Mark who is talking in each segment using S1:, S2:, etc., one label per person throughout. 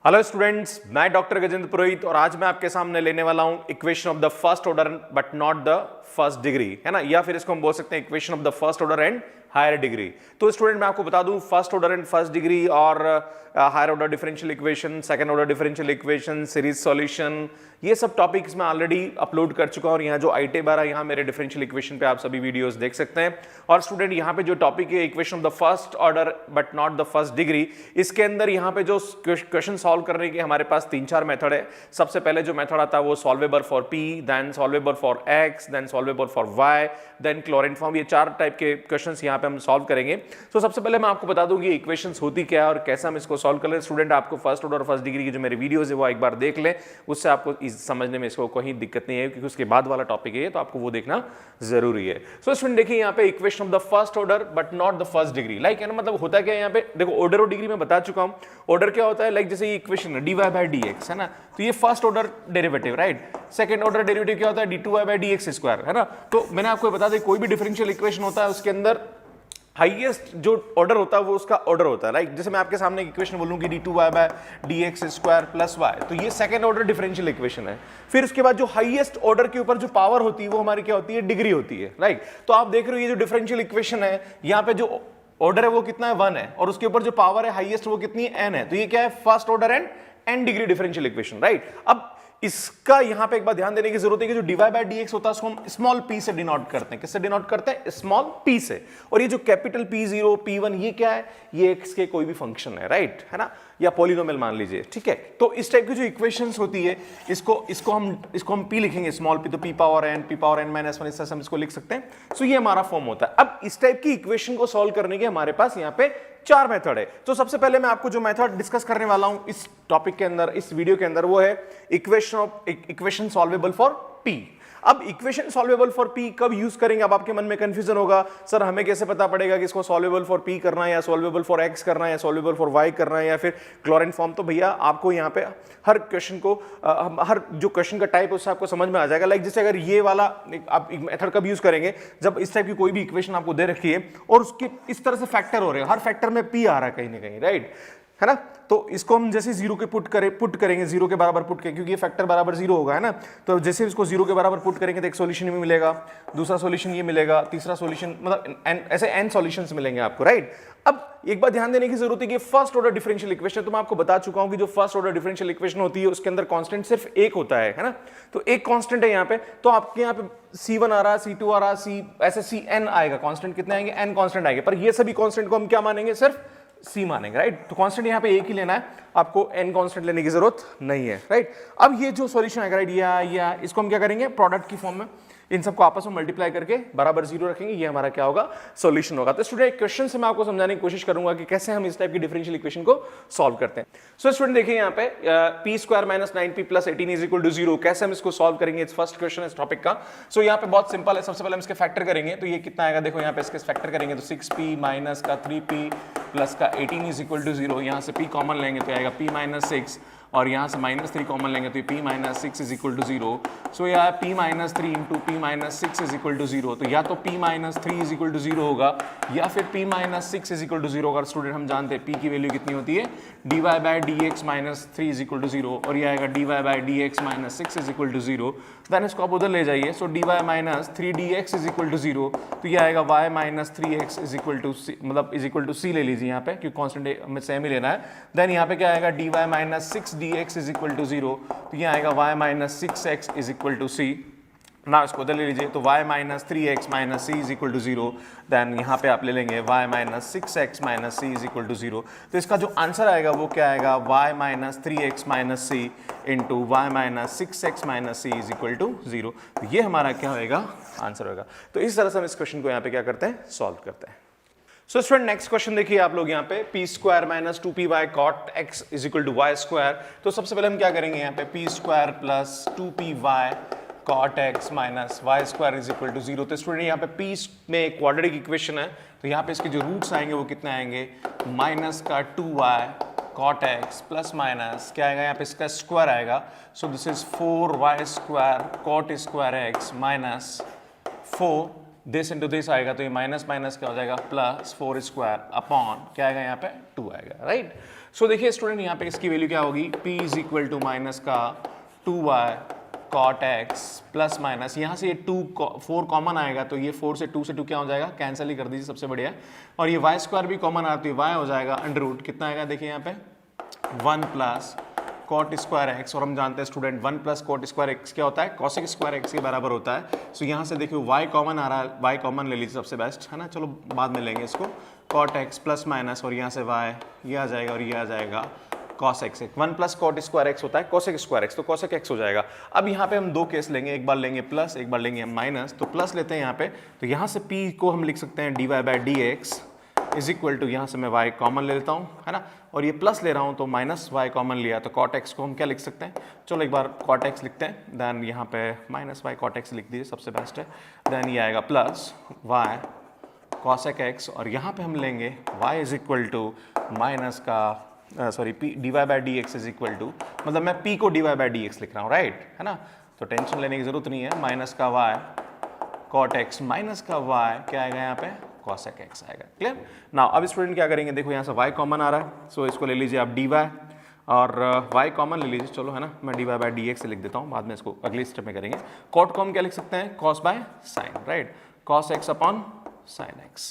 S1: Hello students, मैं doctor Gajendra Purohit और आज मैं आपके सामने लेने वाला हूं equation of the first order but not the first degree, है ना, या फिर इसको हम बोल सकते हैं equation of the first order and higher degree. तो स्टूडेंट मैं आपको बता दूं first order and first degree और higher order differential equation, second order differential equation, series solution, ये सब टॉपिक्स मैं ऑलरेडी अपलोड कर चुका हूं और यहाँ जो आईटे बार है यहाँ मेरे डिफरेंशियल इक्वेशन पे आप सभी वीडियोस देख सकते हैं। और स्टूडेंट यहाँ पे जो टॉपिक है equation of the first order but not the first degree, इसके अंदर यहाँ पे जो क्वेश्चन सॉल्व करने के हमारे पास 3-4 मेथड है। सबसे पहले जो मेथड आता है वो solvable for P, then solvable for X, then solvable for Y, then Clairaut form. ये 4 टाइप के क्वेश्चंस यहाँ पे हम सॉल्व करेंगे। तो सबसे पहले मैं आपको बता दूं कि इक्वेशंस होती क्या है और कैसे हम इसको सॉल्व कर लें। स्टूडेंट आपको फर्स्ट ऑर्डर और फर्स्ट डिग्री की जो मेरे वीडियोस है वो एक बार देख लें, उससे आपको समझने में इसको कोई दिक्कत नहीं है क्योंकि उसके बाद वाला टॉपिक है तो आपको वो देखना जरूरी है। सो स्टूडेंट देखिए यहाँ पे equation of the first order but not the first degree, like है ना, मतलब होता क्या है यहाँ पे देखो, ऑर्डर और डिग्री में बता चुका हूं। ऑर्डर क्या होता है, लाइक जैसे ये इक्वेशन है dy by dx, है ना, तो ये first order derivative, right. Second order derivative क्या होता है, dy by dx स्क्वायर, है ना। तो मैंने आपको बता दें कोई भी डिफरेंशियल इक्वेशन होता है उसके अंदर हाईएस्ट जो ऑर्डर होता है वो उसका ऑर्डर होता है, राइट। जैसे मैं आपके सामने एक इक्वेशन बोलूं कि d2y by dx square plus y, तो ये सेकंड ऑर्डर डिफरेंशियल इक्वेशन है। फिर उसके बाद जो हाईएस्ट ऑर्डर के ऊपर जो पावर होती है वो हमारी क्या होती है, डिग्री होती है, राइट। तो आप देख रहे हो ये जो डिफरेंशियल इक्वेशन है यहाँ पे जो ऑर्डर है वो कितना है, 1 है, और उसके ऊपर जो पावर है हाईएस्ट वो कितनी है, n है। तो ये क्या है, first order and n degree differential equation, right. अब इसका यहां पे एक बात ध्यान देने की जरूरत है कि जो dy by dx होता है उसको हम स्मॉल p से डिनोट करते हैं। किससे डिनोट करते हैं, स्मॉल p से। और ये जो कैपिटल P0 P1 ये क्या है, ये x के कोई भी फंक्शन है, राइट, है ना, या पॉलिनोमियल मान लीजिए, ठीक है। तो इस टाइप की जो इक्वेशंस होती है इसको हम p लिखेंगे स्मॉल p, तो p पावर n माइनस 1 इस तरह से हम इसको लिख सकते हैं। सो ये हमारा फॉर्म होता है। अब इस टाइप की इक्वेशन को सॉल्व करने के हमारे पास यहाँ पे 4 मेथड है। तो सबसे पहले मैं आपको जो मेथड डिस्कस करने वाला हूं इस टॉपिक के अंदर, इस वीडियो के अंदर, वो है इक्वेशन सॉल्वेबल फॉर p। अब इक्वेशन सॉल्वेबल फॉर p कब यूज करेंगे, अब आपके मन में कंफ्यूजन होगा, सर हमें कैसे पता पड़ेगा कि इसको सॉल्वेबल फॉर p करना है या सॉल्वेबल फॉर x करना है या सॉल्वेबल फॉर y करना है या फिर क्लोरीन फॉर्म। तो भैया आपको यहाँ पे हर क्वेश्चन को हर जो क्वेश्चन का टाइप है उससे आपको समझ में आ जाएगा। लाइक जैसे अगर ये वाला आप मेथड कब यूज करेंगे, जब इस टाइप की कोई भी इक्वेशन आपको दे रखी है और उसके इस तरह से फैक्टर हो रहे हैं, हर फैक्टर में p आ रहा है कहीं ना कहीं, राइट, है ना। तो इसको हम जैसे जीरो के पुट करेंगे, जीरो के बराबर पुट करेंगे क्योंकि ये फैक्टर बराबर जीरो होगा, है ना। तो जैसे इसको जीरो के बराबर पुट करेंगे तो एक सॉल्यूशन भी मिलेगा, दूसरा सॉल्यूशन ये मिलेगा, तीसरा सॉल्यूशन, मतलब ऐसे n सॉल्यूशंस मिलेंगे आपको, राइट। अब एक बात ध्यान देने की जरूरत है कि फर्स्ट ऑर्डर डिफरेंशियल इक्वेशन, तो मैं आपको बता चुका हूं कि जो फर्स्ट ऑर्डर डिफरेंशियल इक्वेशन होती है उसके अंदर कांस्टेंट सिर्फ एक होता है ना। तो एक कांस्टेंट है यहाँ पे, तो आपके यहाँ पे C1 आ रहा, C2 आ रहा, ऐसे Cn आएगा, कांस्टेंट कितने आएंगे, n कांस्टेंट आएंगे। पर ये सभी कांस्टेंट को हम क्या मानेंगे, सिर्फ C मानेंगे, राइट। तो कांस्टेंट यहाँ पे एक ही लेना है, आपको n कांस्टेंट लेने की जरूरत नहीं है, राइट। अब ये जो सॉल्यूशन आएगा, राइट, या इसको हम क्या करेंगे, प्रोडक्ट की फॉर्म में इन सबको आपस में मल्टीप्लाई करके बराबर जीरो रखेंगे, ये हमारा क्या होगा, सॉल्यूशन होगा। तो स्टूडेंट क्वेश्चन से मैं आपको समझाने की कोशिश करूंगा कि कैसे हम इस टाइप की डिफरेंशियल इक्वेशन को सॉल्व करते हैं। सो स्टूडेंट देखिए यहाँ पे p square minus 9p plus 18 is equal to 0, कैसे हम इसको सॉल्व करेंगे, इट्स फर्स्ट क्वेश्चन इस टॉपिक का। सो यहाँ पे बहुत सिंपल है, सबसे पहले हम इसके फैक्टर करेंगे, तो ये कितना आएगा, देखो यहाँ पे इसके फैक्टर करेंगे तो 6p माइनस का 3p प्लस का 18 इज इक्वल टू 0, यहाँ से p कॉमन लेंगे तो आएगा p माइनस 6 और यहाँ से -3 कॉमन लेंगे तो p minus 6 is equal to 0। So यहाँ p minus 3 into p minus 6 is equal to 0, तो या तो p minus 3 is equal to 0 होगा या फिर p minus 6 is equal to 0 होगा। स्टूडेंट हम जानते हैं p की वैल्यू कितनी होती है, dy by dx minus 3 is equal to 0, और ये आएगा dy by dx minus 6 is equal to 0। Then इसको आप उधर ले जाइए, so dy minus 3dx is equal to 0, तो ये आएगा y minus 3x is equal to c, मतलब इज इक्वल टू c ले लीजिए यहाँ पे क्योंकि कॉन्स्टेंट हमें सेम ही लेना है। देन यहाँ पे क्या आएगा, dy minus 6dx is equal to 0, तो ये आएगा y minus 6x is equal to c। ना इसको उधर ले लीजिए, तो y minus 3x minus c is equal to 0। Then यहाँ पे आप ले लेंगे y minus 6x minus c is equal to 0। तो इसका जो आंसर आएगा वो क्या आएगा, y minus 3x minus c into y minus 6x minus c is equal to 0। तो ये हमारा क्या होएगा, आंसर होगा। तो इस तरह से हम इस क्वेश्चन को यहाँ पे क्या करते हैं, सॉल्व करते हैं। सो स्टूडेंट नेक्स्ट क्वेश्चन देखिए आप लोग यहाँ पे, p square minus 2py cot x is equal to y square. तो सबसे पहले हम क्या करेंगे यहाँ पे, p square plus 2py cot x minus y square is equal to 0। तो स्टूडेंट यहाँ पे p में एक क्वाड्रेटिक इक्वेशन है, तो यहाँ पे इसके जो रूट्स आएंगे वो कितने आएंगे, माइनस का 2y cot x plus minus क्या आएगा, यहाँ पे इसका स्क्वायर आएगा। So this is 4y square cot square x minus 4 this into this आएगा तो ये माइनस माइनस क्या हो जाएगा प्लस 4 स्क्वायर अपॉन क्या आएगा यहाँ पे 2 आएगा, राइट। सो देखिए स्टूडेंट यहाँ पे इसकी वैल्यू क्या होगी, p is equal to minus का 2y cot x plus minus यहाँ से ये 4 कॉमन आएगा तो ये 4 से 2 से 2 क्या हो जाएगा, कैंसिल ही कर दीजिए, सबसे बढ़िया। और ये y स्क्वायर भी कॉमन आती है, y हो जाएगा अंडर रूट कितना आएगा देखिए यहाँ पे 1 प्लस कॉट स्क्वायर एक्स, और हम जानते हैं student 1 plus cot square X क्या होता है, कॉसेक स्क्वायर एक्स के बराबर होता है। सो यहाँ से देखिए y कॉमन आ रहा है, y कॉमन ले लीजिए सबसे बेस्ट है ना, चलो बाद में लेंगे इसको, कॉट एक्स प्लस माइनस और यहाँ से y ये आ जाएगा और ये आ जाएगा cos x। 1 plus cot square X होता है कोसेक स्क्वायर एक्स, तो कोसेक एक्स हो जाएगा। अब यहाँ पे हम दो केस लेंगे, एक बार लेंगे प्लस, एक बार लेंगे माइनस। तो प्लस लेते हैं यहाँ पे, तो यहाँ से p को हम लिख सकते हैं dy by D x is equal to, यहाँ से मैं y कॉमन ले लेता हूँ है ना, और ये प्लस ले रहा हूँ तो माइनस y कॉमन लिया तो cot x को हम क्या लिख सकते हैं, चलो एक बार cot x लिखते हैं, देन यहाँ पे माइनस y cot x लिख दीजिए सबसे बेस्ट है, देन ये आएगा प्लस y cosec x, और यहाँ पे हम लेंगे y is equal to minus का sorry p dy by D x is equal to, मतलब मैं p को dy बाई डी एक्स लिख रहा हूँ, राइट है ना, तो टेंशन लेने की जरूरत नहीं है, माइनस का y cot x माइनस का y क्या आएगा यहाँ पे cosec x आएगा, क्लियर। नाउ अब स्टूडेंट क्या करेंगे, देखो यहाँ से y कॉमन आ रहा है, सो इसको ले लीजिए आप dy और y कॉमन ले लीजिए, चलो है ना, मैं dy बाई डी एक्स से लिख देता हूँ, बाद में इसको अगले स्टेप में करेंगे। cot को हम क्या लिख सकते हैं, cos by sin, right, cos x upon sin x,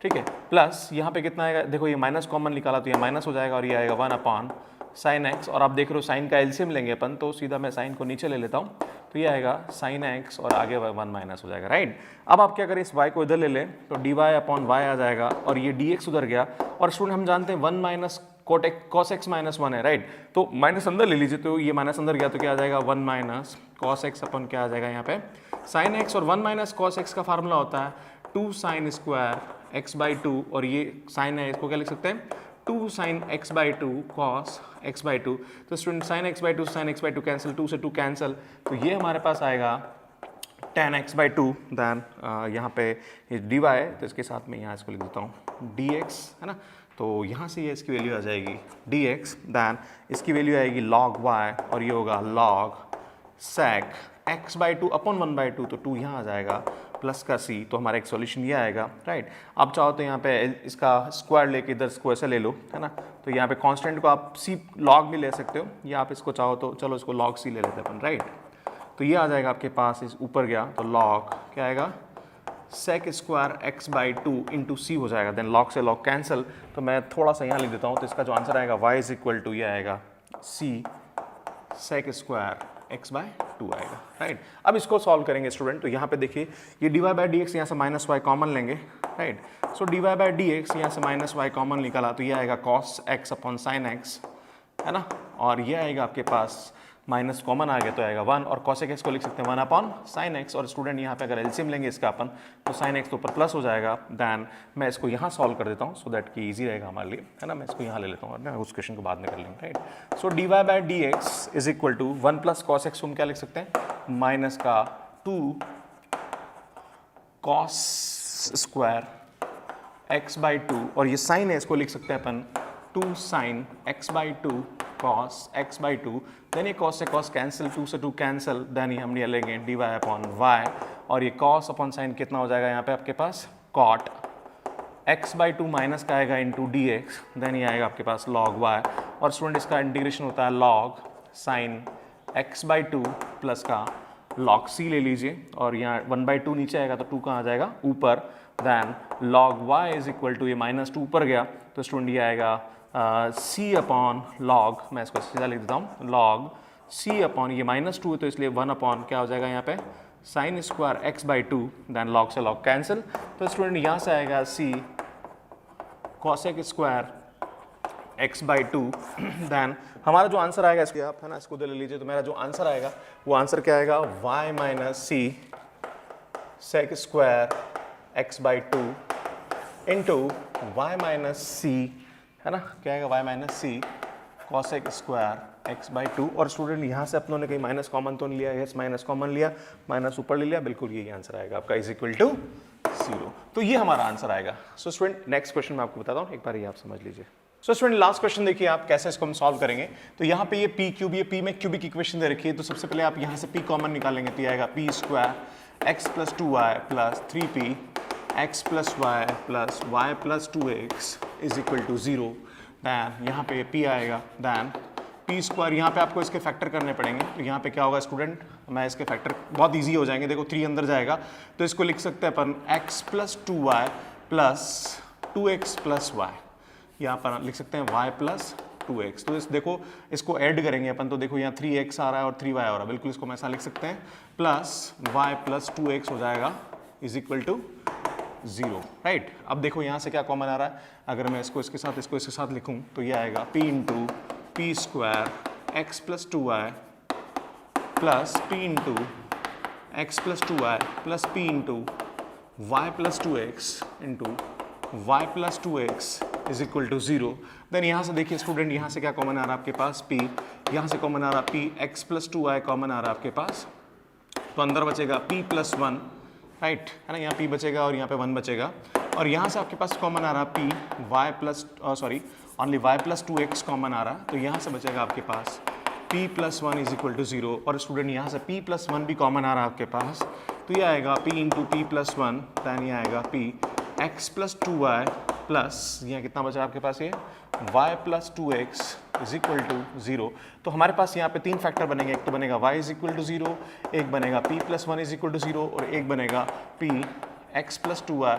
S1: ठीक है, प्लस यहाँ पे कितना आएगा, देखो ये माइनस कॉमन निकाला तो ये माइनस हो जाएगा और ये आएगा 1 अपॉन साइन एक्स, और आप देख रहे हो साइन का एलसीएम लेंगे अपन, तो सीधा मैं साइन को नीचे ले लेता हूँ, तो ये आएगा साइन एक्स और आगे 1 माइनस हो जाएगा, राइट। अब आप क्या करें, इस y को इधर ले लें तो dy अपॉन y आ जाएगा और ये dx उधर गया, और स्टूडेंट हम जानते हैं 1 माइनस cos x माइनस 1 है, राइट, तो माइनस अंदर ले लीजिए, तो ये माइनस अंदर गया तो क्या आ जाएगा 1 माइनस cos x अपन क्या आ जाएगा यहाँ पे साइन x, और 1 माइनस cos x का फार्मूला होता है 2 साइन स्क्वायर x बाई 2, और ये साइन है इसको क्या लिख सकते हैं 2 sine x by 2 cos x by 2, तो student sine x by 2 sine x by 2 cancel, 2 से 2 कैंसिल, तो ये हमारे पास आएगा tan x बाई 2, दैन यहाँ पे dy है तो इसके साथ में यहाँ इसको लिख देता हूँ dx है ना, तो यहाँ से ये इसकी वैल्यू आ जाएगी dx, दैन इसकी वैल्यू आएगी log y और ये होगा log sec x by 2 upon 1 by 2, तो 2 यहाँ आ जाएगा प्लस का c, तो हमारा एक सॉल्यूशन ये आएगा, राइट। आप चाहो तो यहाँ पे इसका स्क्वायर लेके इधर इसको ऐसे ले लो है ना, तो यहाँ पे कांस्टेंट को आप c log भी ले सकते हो, या आप इसको चाहो तो चलो इसको log c ले लेते हैं अपन, राइट, तो ये आ जाएगा आपके पास, इस ऊपर गया तो log क्या आएगा sec square x by 2 into c हो जाएगा, देन log से log कैंसिल, तो मैं थोड़ा सा यहाँ लिख देता हूँ, तो इसका जो आंसर आएगा y इज इक्वल टू ये आएगा c sec square x by 2 आएगा, राइट। अब इसको सॉल्व करेंगे स्टूडेंट, तो यहाँ पे देखिए ये dy बाई डी एक्स यहाँ से माइनस वाई कॉमन लेंगे, right, so dy by D x यहाँ से माइनस वाई कॉमन निकाला तो ये आएगा cos x upon sine x है ना, और ये आएगा आपके पास माइनस कॉमन आ गया तो आएगा 1, और cosec x को लिख सकते हैं 1 अपॉन साइन x, और स्टूडेंट यहाँ पे अगर एलसीएम लेंगे इसका अपन तो साइन x तो ऊपर प्लस हो जाएगा, दैन मैं इसको यहाँ सॉल्व कर देता हूँ सो दैट कि इजी रहेगा हमारे लिए है ना, मैं इसको यहाँ ले लेता हूँ और ना उस क्वेश्चन को बाद में कर लेंगे, right. So dy by D x is equal to 1 plus cos x हम क्या लिख सकते हैं माइनस का 2 cos स्क्वायर x बाई 2, और ये साइन है इसको लिख सकते हैं अपन 2 sine x by 2 cos x by 2, then ये cos से cos कैंसिल, 2 से 2 कैंसिल, देन ये हम ये लेंगे dy अपॉन y, और ये cos अपॉन साइन कितना हो जाएगा यहाँ पे आपके पास cot x बाई 2 माइनस का आएगा इंटू dx, देन ये आएगा आपके पास log y, और स्टूडेंट इसका इंटीग्रेशन होता है log sine x by 2 plus का log c ले लीजिए, और यहाँ 1 बाई 2 नीचे आएगा तो 2 कहाँ आ जाएगा ऊपर, then log y is equal to ये माइनस 2 ऊपर गया तो स्टूडेंट ये आएगा c अपॉन log, मैं इसको सीधा लिख देता हूँ log c अपॉन ये माइनस 2 है तो इसलिए 1 अपॉन क्या हो जाएगा यहाँ पे sine square x by 2, then log से log कैंसिल, तो स्टूडेंट यहाँ से आएगा c cosec square x by 2, then हमारा जो आंसर आएगा इसके आप है ना इसको ले लीजिए, तो मेरा जो आंसर आएगा वो आंसर क्या आएगा y minus c sec square x by 2 into y minus c है ना, क्या आएगा y minus c cosec square x by 2, और स्टूडेंट यहाँ से अपनों ने कहीं माइनस कॉमन तो नहीं लिया, यस माइनस कॉमन लिया, माइनस ऊपर ले लिया, बिल्कुल यही आंसर आएगा आपका इज इक्वल टू 0, तो ये हमारा आंसर आएगा। सो स्टूडेंट नेक्स्ट क्वेश्चन मैं आपको बताता हूँ, एक बार ये आप समझ लीजिए। सो स्टूडेंट लास्ट क्वेश्चन देखिए आप कैसे इसको हम सॉल्व करेंगे, तो यहाँ पे ये p क्यूब, ये p में क्यूबिक इक्वेशन दे रखी है, तो सबसे पहले आप यहाँ से p कॉमन निकालेंगे तो ये आएगा p square x plus 2y plus 3p x plus Y plus Y plus 2x is equal to 0, then यहाँ पे p आएगा, दैन पी स्क्वायर, यहाँ पे आपको इसके फैक्टर करने पड़ेंगे। तो यहाँ पे क्या होगा स्टूडेंट, मैं इसके फैक्टर बहुत इजी हो जाएंगे, देखो 3 अंदर जाएगा तो इसको लिख सकते हैं अपन x plus 2y plus 2x plus Y, यहाँ पर लिख सकते हैं y प्लस 2x। तो इस देखो इसको ऐड करेंगे अपन, तो देखो यहाँ 3x आ रहा है और 3y आ रहा है, बिल्कुल इसको हम ऐसा लिख सकते हैं, प्लस y प्लस 2x हो जाएगा इज इक्वल टू 0, राइट। अब देखो यहाँ से क्या कॉमन आ रहा है, अगर मैं इसको इसके साथ लिखूँ तो ये आएगा p into P square X plus 2y plus P into X plus 2y plus P into Y plus 2x into Y plus 2x is equal to 0। Then यहाँ से देखिए स्टूडेंट, यहाँ से क्या कॉमन आ रहा है आपके पास p, यहाँ से कॉमन आ रहा p x plus 2y common आ रहा है आपके पास, तो अंदर बचेगा p प्लस 1, राइट है ना, यहाँ p बचेगा और यहाँ पे 1 बचेगा, और यहाँ से आपके पास कॉमन आ रहा p y plus only y plus 2x common आ रहा है, तो यहाँ से बचेगा आपके पास p plus 1 is equal to 0, और स्टूडेंट यहाँ से p प्लस 1 भी कॉमन आ रहा है आपके पास, तो ये आएगा p into P plus 1, then ये आएगा p x plus 2y plus यहाँ कितना बचा आपके पास, ये y plus 2x is equal to 0। तो हमारे पास यहाँ पे 3 फैक्टर बनेंगे, एक तो बनेगा y इज इक्वल टू 0, एक बनेगा p plus 1 is equal to 0, और एक बनेगा p x plus 2y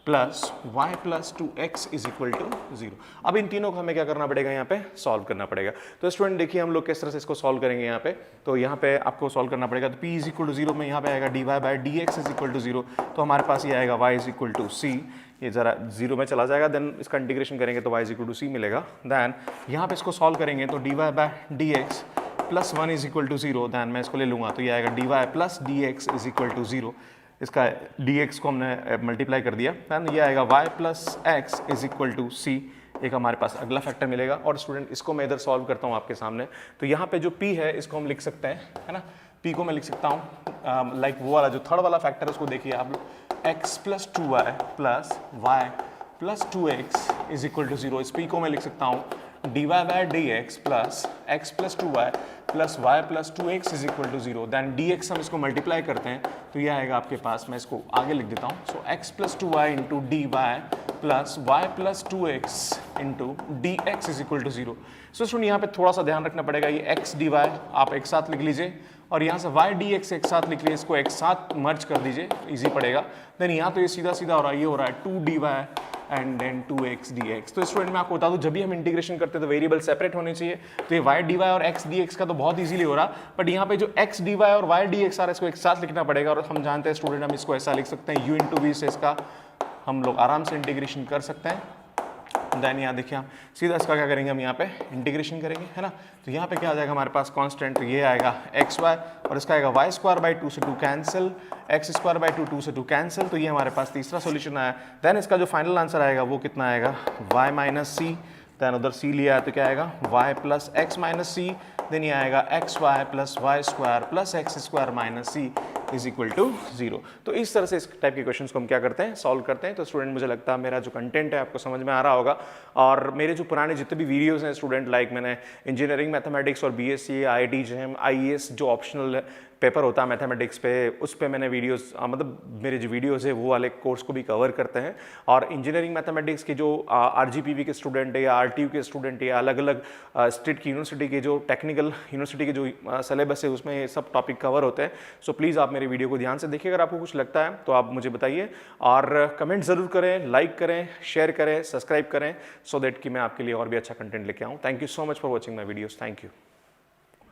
S1: plus Y plus 2x is equal to 0। अब इन तीनों को हमें क्या करना पड़ेगा, यहाँ पे सॉल्व करना पड़ेगा। तो स्टूडेंट देखिए हम लोग किस तरह से इसको सॉल्व करेंगे यहाँ पे, तो यहाँ पे आपको सॉल्व करना पड़ेगा, तो p इज इक्वल टू 0 में यहाँ पे आएगा dy by dx is equal to 0, तो हमारे पास ये आएगा y is equal to c, ये जरा 0 में चला जाएगा, देन इसका इंटीग्रेशन करेंगे तो y is equal to c मिलेगा, देन यहाँ पे इसको सॉल्व करेंगे तो dy by dx plus 1 is equal to 0, then मैं इसको ले लूँगा तो ये आएगा dy plus dx is equal to 0, इसका dx को हमने मल्टीप्लाई कर दिया, दैन ये आएगा y plus x is equal to c, एक हमारे पास अगला फैक्टर मिलेगा। और स्टूडेंट इसको मैं इधर सॉल्व करता हूँ आपके सामने, तो यहाँ पे जो p है इसको हम लिख सकते हैं, है ना, p को मैं लिख सकता हूँ लाइक वो वाला जो थर्ड वाला फैक्टर है उसको देखिए आप लोग, x plus 2y plus Y plus 2x is equal to 0, इस p को मैं लिख सकता हूँ dy by dx plus x plus 2y plus y plus 2x is equal to 0, then dx हम इसको मल्टीप्लाई करते हैं तो ये आएगा आपके पास, मैं इसको आगे लिख देता हूँ, so x plus 2y into dy plus y plus 2x into dx is equal to 0। So student यहाँ पे थोड़ा सा ध्यान रखना पड़ेगा, ये x dy आप एक साथ लिख लीजिए और यहाँ से y dx एक साथ लिख लीजिए, इसको एक साथ मर्ज कर दीजिए, इजी पड़ेगा। देन यहाँ तो ये सीधा सीधा हो रहा है, ये हो रहा है 2dy and then 2x dx। तो स्टूडेंट मैं आपको बता दूं, जब भी हम इंटीग्रेशन करते हैं तो वेरिएबल सेपरेट होने चाहिए, तो ये y dy और x dx का तो बहुत इजीली हो रहा, बट यहाँ पे जो x dy और y dx आ रहा है इसको एक साथ लिखना पड़ेगा, और हम जानते हैं स्टूडेंट हम इसको ऐसा लिख सकते हैं u इंटू वी से इसका हम लोग आराम से इंटीग्रेशन कर सकते हैं। देन यहाँ देखिए हम सीधा इसका क्या करेंगे, हम यहाँ पे इंटीग्रेशन करेंगे, है ना, तो यहाँ पे क्या आ जाएगा हमारे पास कांस्टेंट, तो ये आएगा एक्स वाई और इसका आएगा वाई स्क्वायर बाई 2 से 2 कैंसिल, एक्स स्क्वायर बाई 2 से 2 कैंसिल, तो ये हमारे पास तीसरा सॉल्यूशन आया। देन इसका जो फाइनल आंसर आएगा वो कितना आएगा, वाई माइनस सी, देन उधर सी लिया है तो क्या आएगा Y plus X minus C, then ये आएगा X Y plus Y square plus X square minus C is equal to 0। तो इस तरह से इस टाइप के क्वेश्चंस को हम क्या करते हैं, सॉल्व करते हैं। तो स्टूडेंट मुझे लगता है मेरा जो कंटेंट है आपको समझ में आ रहा होगा, और मेरे जो पुराने जितने भी वीडियोस हैं स्टूडेंट, लाइक मैंने इंजीनियरिंग मैथमेटिक्स और बीएससी आईआईटी जेएम आईएएस जो ऑप्शनल पेपर होता है मैथमेटिक्स पे, उस पे मैंने वीडियोस मतलब मेरे जो वीडियोस है वो वाले कोर्स को भी कवर करते हैं। और इंजीनियरिंग मैथमेटिक्स के जो आरजीपीवी के स्टूडेंट है या आरटीयू के स्टूडेंट है या अलग अलग स्टेट की यूनिवर्सिटी के जो टेक्निकल यूनिवर्सिटी के जो सिलेबस है उसमें ये सब टॉपिक कवर होते हैं। सो प्लीज़ आप मेरे वीडियो को ध्यान से देखिए, अगर आपको कुछ लगता है तो आप मुझे बताइए, और कमेंट ज़रूर करें, लाइक करें, शेयर करें, सब्सक्राइब करें, सो दैट कि मैं आपके लिए और भी अच्छा कंटेंट लेके आऊँ। Thank you so much for watching my videos. Thank you.